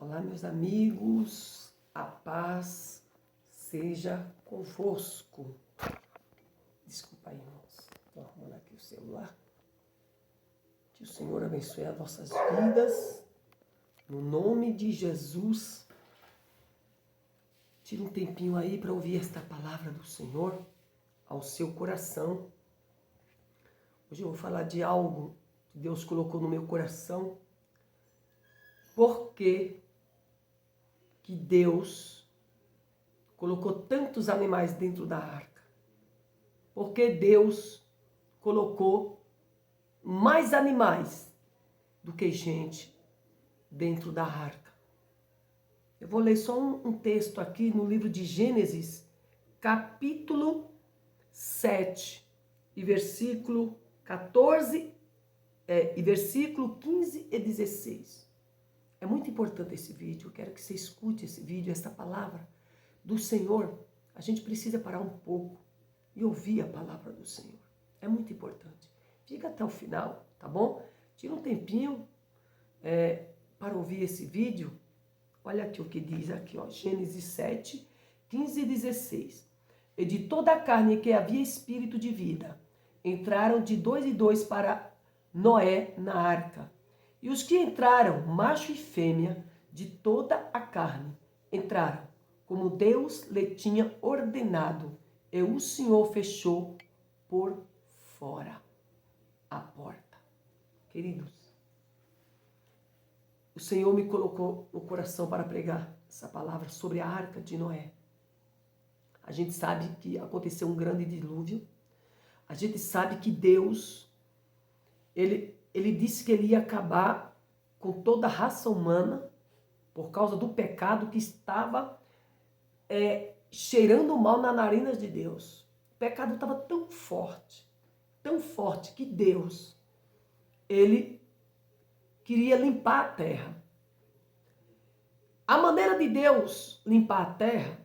Olá, meus amigos, a paz seja convosco. Desculpa aí, irmãos, estou arrumando aqui o celular. Que o Senhor abençoe as vossas vidas, no nome de Jesus. Tira um tempinho aí para ouvir esta palavra do Senhor ao seu coração. Hoje eu vou falar de algo que Deus colocou no meu coração. Por que Deus colocou tantos animais dentro da arca? Porque Deus colocou mais animais do que gente dentro da arca. Eu vou ler só um texto aqui no livro de Gênesis, capítulo 7, e versículo 14, e versículo 15 e 16. É muito importante esse vídeo, eu quero que você escute esse vídeo, essa palavra do Senhor. A gente precisa parar um pouco e ouvir a palavra do Senhor. É muito importante. Fica até o final, tá bom? Tira um tempinho para ouvir esse vídeo. Olha aqui o que diz aqui, ó, Gênesis 7, 15 e 16. E de toda a carne que havia espírito de vida, entraram de 2 em 2 para Noé na arca. E os que entraram, macho e fêmea, de toda a carne, entraram, como Deus lhe tinha ordenado, e o Senhor fechou por fora a porta. Queridos, o Senhor me colocou no coração para pregar essa palavra sobre a arca de Noé. A gente sabe que aconteceu um grande dilúvio. A gente sabe que Deus, Ele disse que ele ia acabar com toda a raça humana por causa do pecado que estava cheirando mal nas narinas de Deus. O pecado estava tão forte que Deus, ele queria limpar a terra. A maneira de Deus limpar a terra,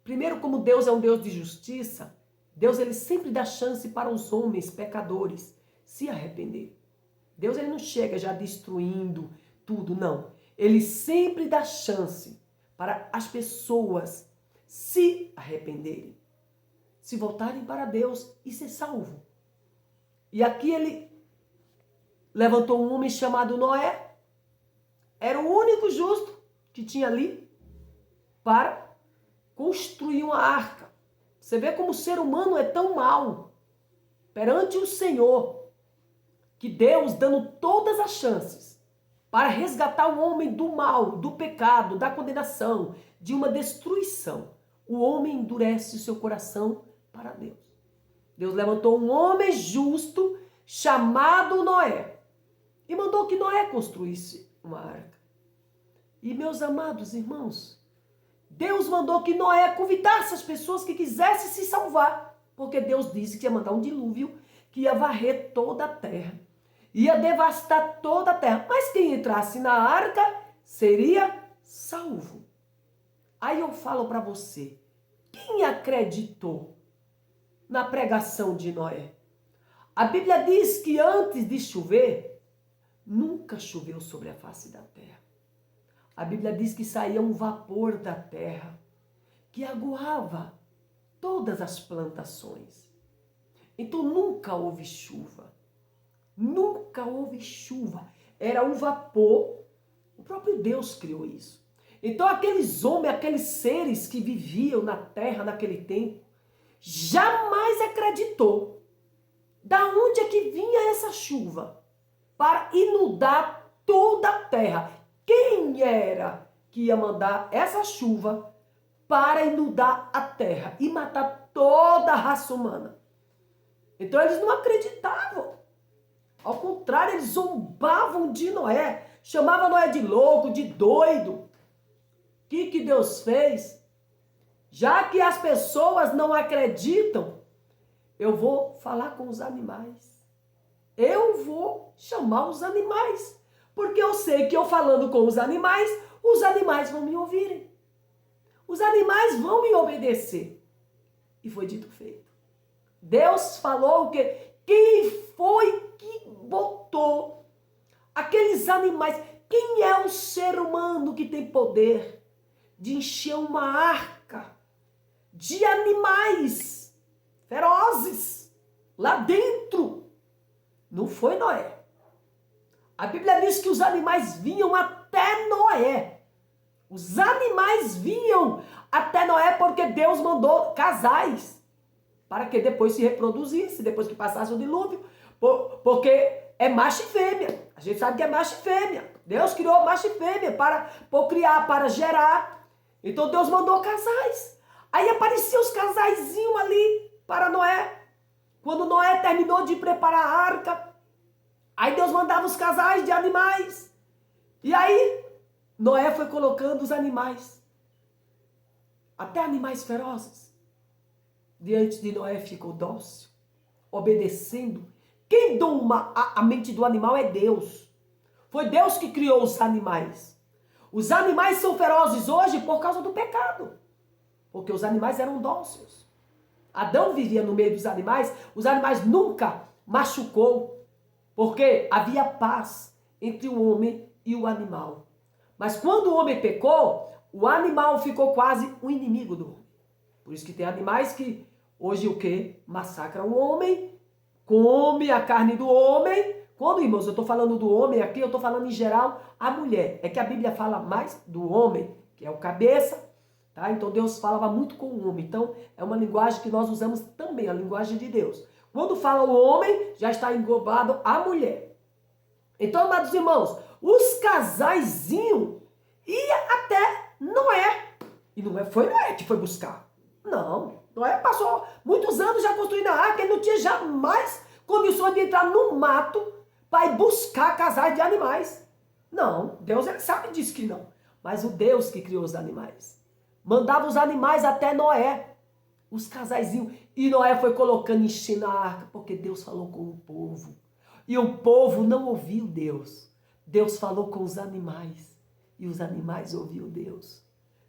primeiro, como Deus é um Deus de justiça, Deus ele sempre dá chance para os homens pecadores se arrepender. Deus ele não chega já destruindo tudo, não. Ele sempre dá chance para as pessoas se arrependerem, se voltarem para Deus e ser salvo. E aqui ele levantou um homem chamado Noé. Era o único justo que tinha ali para construir uma arca. Você vê como o ser humano é tão mau perante o Senhor, que Deus, dando todas as chances para resgatar o homem do mal, do pecado, da condenação, de uma destruição, o homem endurece o seu coração para Deus. Deus levantou um homem justo chamado Noé e mandou que Noé construísse uma arca. E meus amados irmãos, Deus mandou que Noé convidasse as pessoas que quisessem se salvar, porque Deus disse que ia mandar um dilúvio que ia varrer toda a terra. Ia devastar toda a terra. Mas quem entrasse na arca seria salvo. Aí eu falo para você, quem acreditou na pregação de Noé? A Bíblia diz que antes de chover, nunca choveu sobre a face da terra. A Bíblia diz que saía um vapor da terra, que aguava todas as plantações. Então nunca houve chuva. Nunca houve chuva. Era um vapor. O próprio Deus criou isso. Então aqueles homens, aqueles seres que viviam na terra naquele tempo, jamais acreditou da onde é que vinha essa chuva para inundar toda a terra. Quem era que ia mandar essa chuva para inundar a terra e matar toda a raça humana? Então eles não acreditavam. Ao contrário, eles zombavam de Noé, chamavam Noé de louco, de doido. O que Deus fez? Já que as pessoas não acreditam, eu vou falar com os animais. Eu vou chamar os animais. Porque eu sei que eu falando com os animais vão me ouvirem. Os animais vão me obedecer. E foi dito feito. Deus falou que quem foi que botou aqueles animais Quem é o ser humano que tem poder de encher uma arca de animais ferozes lá dentro? Não foi Noé. A Bíblia diz que os animais vinham até Noé. Os animais vinham até Noé porque Deus mandou casais para que depois se reproduzisse, depois que passasse o dilúvio, porque é macho e fêmea. A gente sabe que é macho e fêmea. Deus criou macho e fêmea para procriar, para gerar. Então Deus mandou casais. Aí apareciam os casaizinhos ali para Noé. Quando Noé terminou de preparar a arca, aí Deus mandava os casais de animais. E aí Noé foi colocando os animais, até animais ferozes. Diante de Noé ficou dócil, obedecendo. Quem doma a mente do animal é Deus. Foi Deus que criou os animais. Os animais são ferozes hoje por causa do pecado, porque os animais eram dóceis. Adão vivia no meio dos animais, os animais nunca machucou, porque havia paz entre o homem e o animal. Mas quando o homem pecou, o animal ficou quase um inimigo do homem. Por isso que tem animais que hoje o quê? Massacram o homem, come a carne do homem. Quando, irmãos, eu estou falando do homem aqui, eu estou falando em geral a mulher. É que a Bíblia fala mais do homem, que é o cabeça, tá? Então Deus falava muito com o homem. Então é uma linguagem que nós usamos também, a linguagem de Deus. Quando fala o homem, já está englobado a mulher. Então, amados irmãos, os casaizinhos iam até Noé. E não foi Noé que foi buscar. Não. Noé passou muitos anos já construindo a arca. Ele não tinha jamais condições de entrar no mato para ir buscar casais de animais. Não. Deus, ele sabe disso que não. Mas o Deus que criou os animais mandava os animais até Noé. Os casaizinhos. E Noé foi colocando, enchendo a arca, porque Deus falou com o povo. E o povo não ouviu Deus. Deus falou com os animais. E os animais ouviram Deus.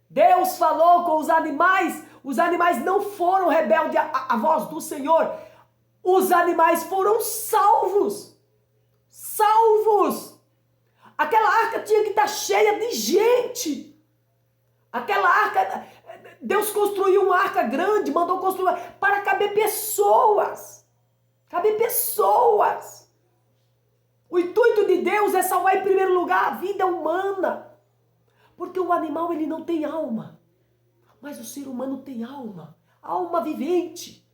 Deus falou com os animais não foram rebeldes à voz do Senhor. Os animais foram salvos. Salvos. Aquela arca tinha que estar cheia de gente. Aquela arca, Deus construiu uma arca grande, mandou construir para caber pessoas. Caber pessoas. O intuito de Deus é salvar em primeiro lugar a vida humana. Porque o animal ele não tem alma. Mas o ser humano tem alma. Alma vivente.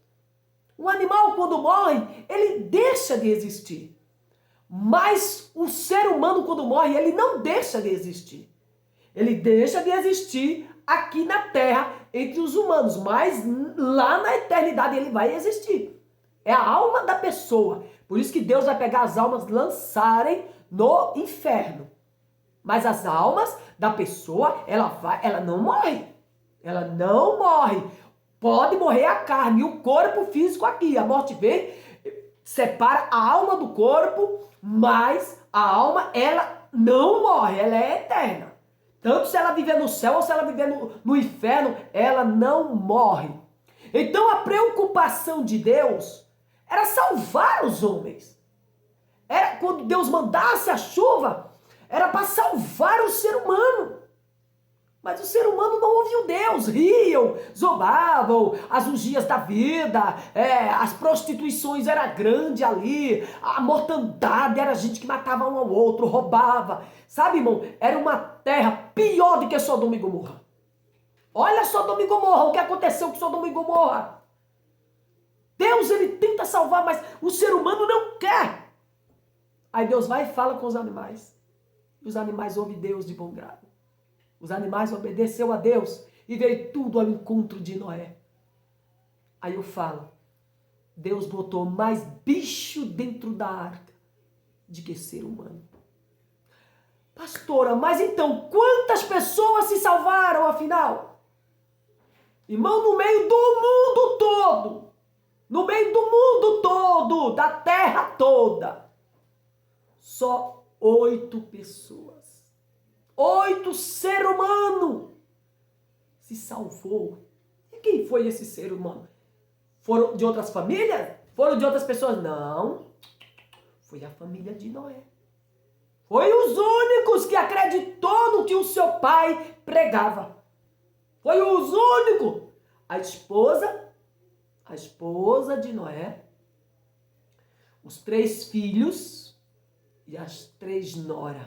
O animal quando morre, ele deixa de existir. Mas o ser humano quando morre, ele não deixa de existir. Ele deixa de existir aqui na terra entre os humanos. Mas lá na eternidade ele vai existir. É a alma da pessoa. Por isso que Deus vai pegar as almas e lançarem no inferno. Mas as almas da pessoa, ela não morre. Ela não morre. Pode morrer a carne e o corpo físico aqui. A morte vem, separa a alma do corpo, mas a alma, ela não morre. Ela é eterna. Tanto se ela viver no céu ou se ela viver no inferno, ela não morre. Então a preocupação de Deus era salvar os homens. Era quando Deus mandasse a chuva, era para salvar o ser humano. Mas o ser humano não ouviu Deus. Riam, zombavam, as orgias da vida, as prostituições era grande ali, a mortandade era gente que matava um ao outro, roubava. Sabe, irmão, era uma terra pior do que Sodoma e Gomorra. Olha Sodoma e Gomorra, o que aconteceu com Sodoma e Gomorra. Deus, ele tenta salvar, mas o ser humano não quer. Aí Deus vai e fala com os animais. E os animais ouvem Deus de bom grado. Os animais obedeceram a Deus e veio tudo ao encontro de Noé. Aí eu falo, Deus botou mais bicho dentro da arca do que ser humano. Pastora, mas então quantas pessoas se salvaram afinal? Irmão, no meio do mundo todo. No meio do mundo todo, da terra toda, só 8 pessoas. 8 ser humano se salvou. E quem foi esse ser humano? Foram de outras famílias? Foram de outras pessoas? Não. Foi a família de Noé. Foi os únicos que acreditou no que o seu pai pregava. Foi os únicos. A esposa de Noé, os 3 filhos e as 3 noras.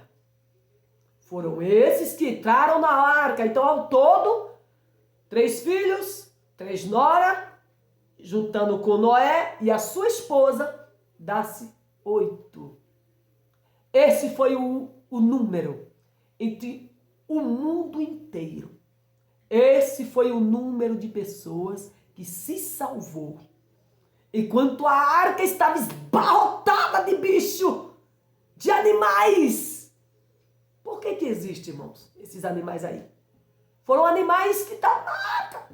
Foram esses que entraram na arca. Então, ao todo, 3 filhos, 3 noras, juntando com Noé e a sua esposa, dá-se 8. Esse foi o número entre o mundo inteiro. Esse foi o número de pessoas que se salvou. Enquanto a arca estava esbarrotada de bicho, de animais. Por que existe, irmãos, esses animais aí? Foram animais que estavam na arca.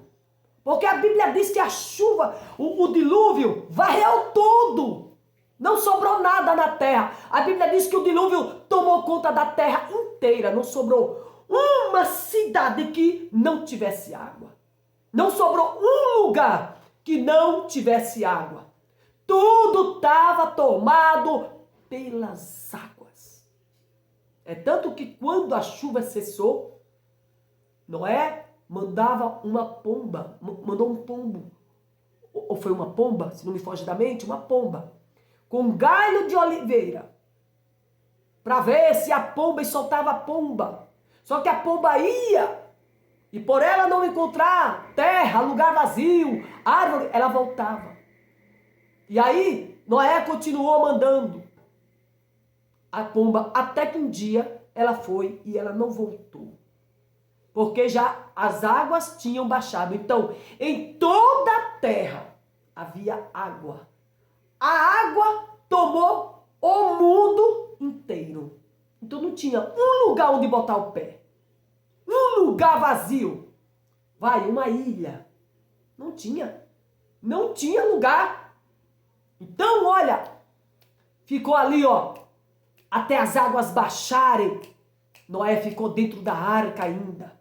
Porque a Bíblia diz que a chuva, o dilúvio, varreu tudo. Não sobrou nada na terra. A Bíblia diz que o dilúvio tomou conta da terra inteira. Não sobrou uma cidade que não tivesse água. Não sobrou um lugar que não tivesse água. Tudo estava tomado pelas águas. É tanto que quando a chuva cessou, Noé mandava uma pomba, mandou um pombo, ou foi uma pomba, se não me foge da mente, uma pomba, com um galho de oliveira, para ver se a pomba soltava a pomba. Só que a pomba ia, e por ela não encontrar terra, lugar vazio, árvore, ela voltava. E aí, Noé continuou mandando a pomba, até que um dia ela foi e ela não voltou. Porque já as águas tinham baixado. Então, em toda a terra havia água. A água tomou o mundo inteiro. Então não tinha um lugar onde botar o pé. Um lugar vazio. Uma ilha. Não tinha. Não tinha lugar. Então, olha, ficou ali, até as águas baixarem. Noé ficou dentro da arca ainda,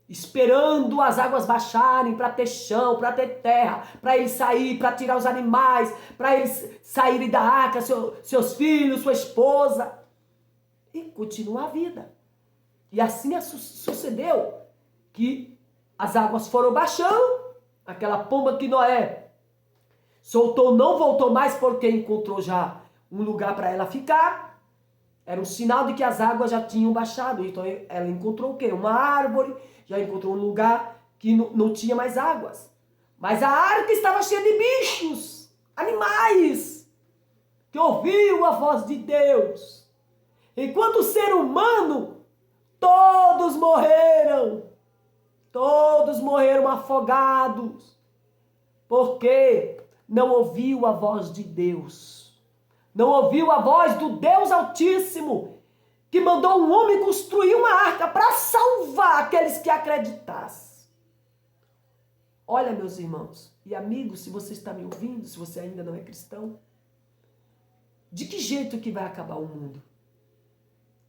esperando as águas baixarem para ter chão, para ter terra, para ele sair, para tirar os animais, para eles saírem da arca, seus filhos, sua esposa, e continuar a vida. E assim sucedeu, que as águas foram baixando, aquela pomba que Noé soltou não voltou mais porque encontrou já um lugar para ela ficar. Era um sinal de que as águas já tinham baixado. Então ela encontrou o quê? Uma árvore, já encontrou um lugar que não tinha mais águas. Mas a arca estava cheia de bichos, animais, que ouviam a voz de Deus. Enquanto o ser humano, todos morreram afogados, porque não ouviu a voz de Deus. Não ouviu a voz do Deus Altíssimo, que mandou um homem construir uma arca para salvar aqueles que acreditassem. Olha, meus irmãos e amigos, se você está me ouvindo, se você ainda não é cristão, de que jeito que vai acabar o mundo?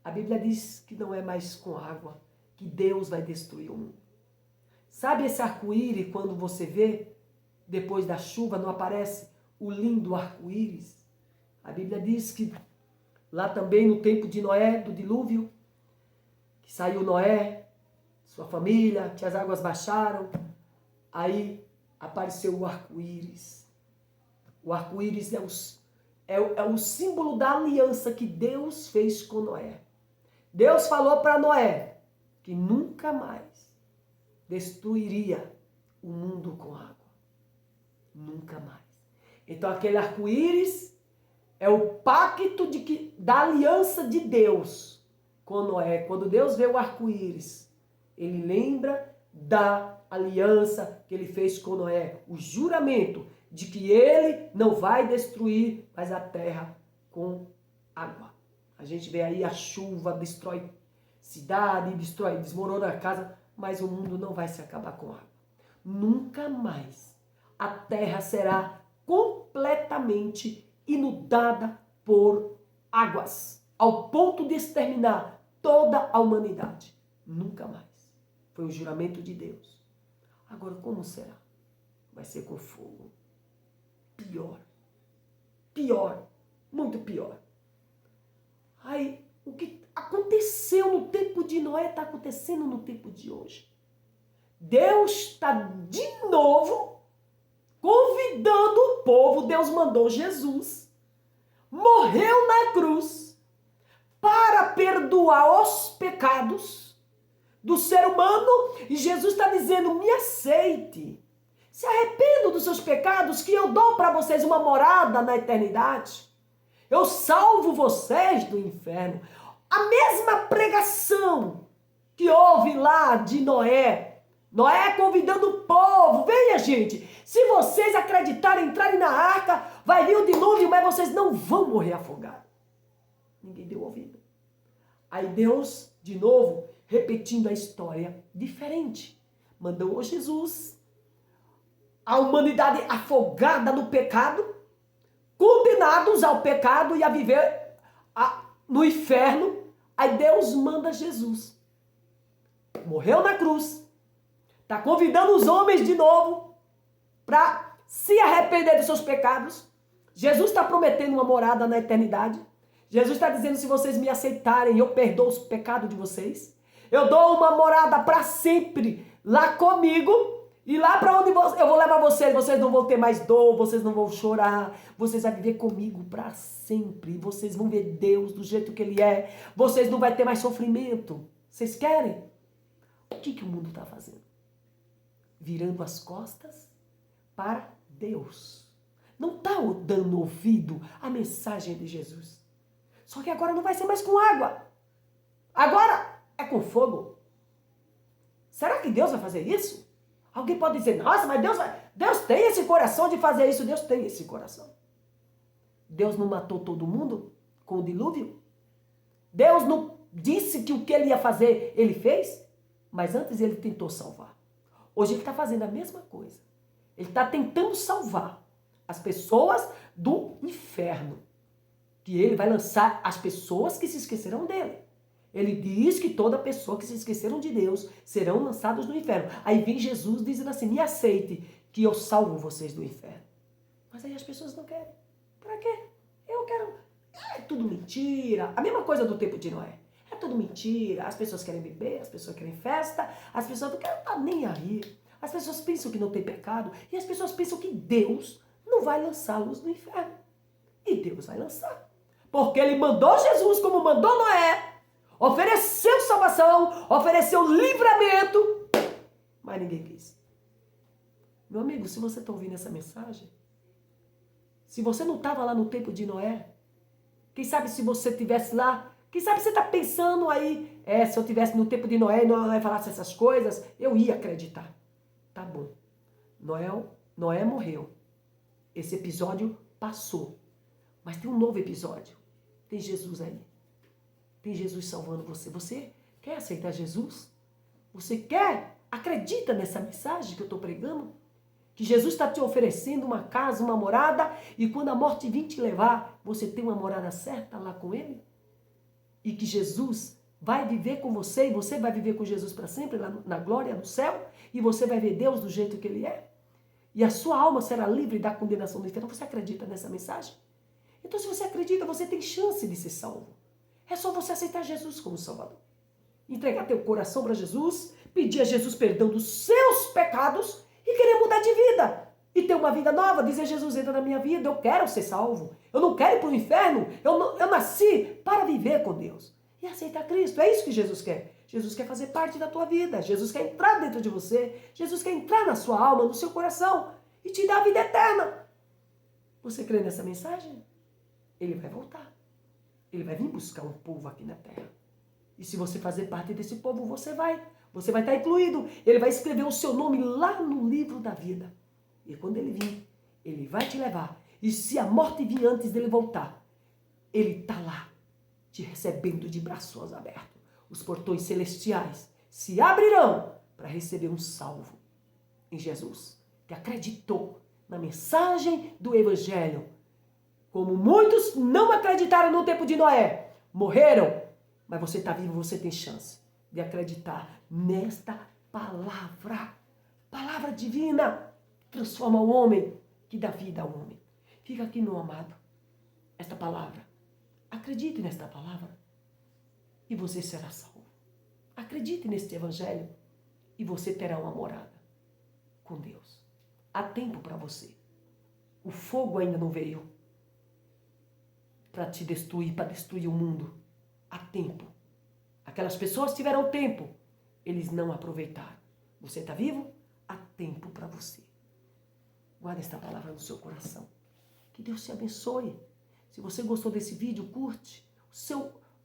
A Bíblia diz que não é mais com água, que Deus vai destruir o mundo. Sabe esse arco-íris, quando você vê, depois da chuva, não aparece o lindo arco-íris? A Bíblia diz que lá também no tempo de Noé, do dilúvio, que saiu Noé, sua família, que as águas baixaram, aí apareceu o arco-íris. O arco-íris é o símbolo da aliança que Deus fez com Noé. Deus falou para Noé que nunca mais destruiria o mundo com água. Nunca mais. Então aquele arco-íris é o pacto da aliança de Deus com Noé. Quando Deus vê o arco-íris, ele lembra da aliança que ele fez com Noé. O juramento de que ele não vai destruir mais a terra com água. A gente vê aí a chuva, destrói cidade, desmorona a casa, mas o mundo não vai se acabar com água. Nunca mais a terra será completamente inundada por águas, ao ponto de exterminar toda a humanidade. Nunca mais. Foi o juramento de Deus. Agora, como será? Vai ser com fogo. Pior. Pior. Muito pior. Aí, O que aconteceu no tempo de Noé está acontecendo no tempo de hoje. Deus está de novo convidando o povo. Deus mandou Jesus, morreu na cruz para perdoar os pecados do ser humano. E Jesus está dizendo, me aceite. Se arrependam dos seus pecados que eu dou para vocês uma morada na eternidade. Eu salvo vocês do inferno. A mesma pregação que houve lá de Noé. Noé convidando o povo. Venha, gente. Se vocês acreditarem, entrarem na arca, vai vir o dilúvio, mas vocês não vão morrer afogados. Ninguém deu ouvido. Aí Deus, de novo, repetindo a história diferente. Mandou Jesus, a humanidade afogada no pecado, condenados ao pecado e a viver no inferno. Aí Deus manda Jesus. Morreu na cruz. Está convidando os homens de novo para se arrepender dos seus pecados. Jesus está prometendo uma morada na eternidade. Jesus está dizendo, se vocês me aceitarem, eu perdoo os pecados de vocês. Eu dou uma morada para sempre lá comigo. E lá para onde eu vou levar vocês não vão ter mais dor, vocês não vão chorar. Vocês vão viver comigo para sempre. Vocês vão ver Deus do jeito que Ele é. Vocês não vão ter mais sofrimento. Vocês querem? O que o mundo está fazendo? Virando as costas para Deus. Não está dando ouvido à mensagem de Jesus. Só que agora não vai ser mais com água. Agora é com fogo. Será que Deus vai fazer isso? Alguém pode dizer, nossa, mas Deus tem esse coração de fazer isso. Deus tem esse coração. Deus não matou todo mundo com o dilúvio? Deus não disse que o que Ele ia fazer, Ele fez? Mas antes Ele tentou salvar. Hoje Ele está fazendo a mesma coisa. Ele está tentando salvar as pessoas do inferno. Que Ele vai lançar as pessoas que se esqueceram dEle. Ele diz que toda pessoa que se esqueceram de Deus serão lançados no inferno. Aí vem Jesus dizendo assim, me aceite que eu salvo vocês do inferno. Mas aí as pessoas não querem. Pra quê? Eu quero... É tudo mentira. A mesma coisa do tempo de Noé. É tudo mentira. As pessoas querem beber, as pessoas querem festa, as pessoas não querem estar nem aí. As pessoas pensam que não tem pecado e as pessoas pensam que Deus não vai lançá-los no inferno. E Deus vai lançar. Porque Ele mandou Jesus como mandou Noé. Ofereceu salvação, ofereceu livramento, mas ninguém quis. Meu amigo, se você está ouvindo essa mensagem, se você não estava lá no tempo de Noé, quem sabe se você estivesse lá, quem sabe você está pensando aí, se eu estivesse no tempo de Noé e Noé falasse essas coisas, eu ia acreditar. Tá bom. Noé morreu. Esse episódio passou. Mas tem um novo episódio. Tem Jesus aí. Tem Jesus salvando você. Você quer aceitar Jesus? Você quer? Acredita nessa mensagem que eu estou pregando? Que Jesus está te oferecendo uma casa, uma morada, e quando a morte vir te levar, você tem uma morada certa lá com Ele? E que Jesus vai viver com você, e você vai viver com Jesus para sempre, lá na glória, no céu, e você vai ver Deus do jeito que Ele é? E a sua alma será livre da condenação do inferno. Você acredita nessa mensagem? Então, se você acredita, você tem chance de ser salvo. É só você aceitar Jesus como Salvador. Entregar teu coração para Jesus, pedir a Jesus perdão dos seus pecados e querer mudar de vida. E ter uma vida nova, dizer, Jesus, entra na minha vida, eu quero ser salvo. Eu não quero ir para o inferno, eu nasci para viver com Deus. E aceitar Cristo, é isso que Jesus quer. Jesus quer fazer parte da tua vida, Jesus quer entrar dentro de você, Jesus quer entrar na sua alma, no seu coração e te dar a vida eterna. Você crê nessa mensagem? Ele vai voltar. Ele vai vir buscar um povo aqui na terra. E se você fazer parte desse povo, você vai estar incluído. Ele vai escrever o seu nome lá no livro da vida. E quando ele vir, ele vai te levar. E se a morte vir antes dele voltar, ele está lá, te recebendo de braços abertos. Os portões celestiais se abrirão para receber um salvo em Jesus, que acreditou na mensagem do Evangelho. Como muitos não acreditaram no tempo de Noé, morreram, mas você está vivo, você tem chance de acreditar nesta palavra. Palavra divina, transforma o homem, que dá vida ao homem. Fica aqui, meu amado, esta palavra. Acredite nesta palavra. e você será salvo. Acredite neste evangelho e você terá uma morada com Deus. Há tempo para você. O fogo ainda não veio para te destruir, para destruir o mundo. Há tempo. Aquelas pessoas tiveram tempo, eles não aproveitaram. Você está vivo? Há tempo para você. Guarde esta palavra no seu coração. Que Deus te abençoe. Se você gostou desse vídeo, curte.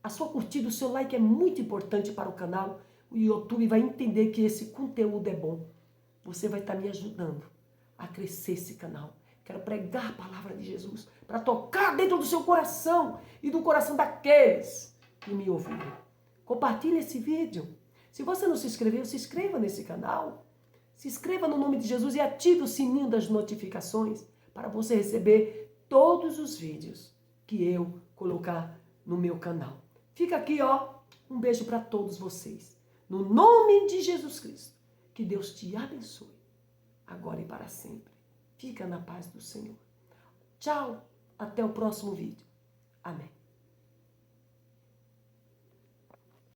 A sua curtida, o seu like é muito importante para o canal. O YouTube vai entender que esse conteúdo é bom. Você vai estar me ajudando a crescer esse canal. Quero pregar a palavra de Jesus para tocar dentro do seu coração e do coração daqueles que me ouviram. Compartilhe esse vídeo. Se você não se inscreveu, se inscreva nesse canal. Se inscreva no nome de Jesus e ative o sininho das notificações para você receber todos os vídeos que eu colocar no meu canal. Fica aqui, ó, um beijo para todos vocês. No nome de Jesus Cristo. Que Deus te abençoe, agora e para sempre. Fica na paz do Senhor. Tchau, até o próximo vídeo. Amém.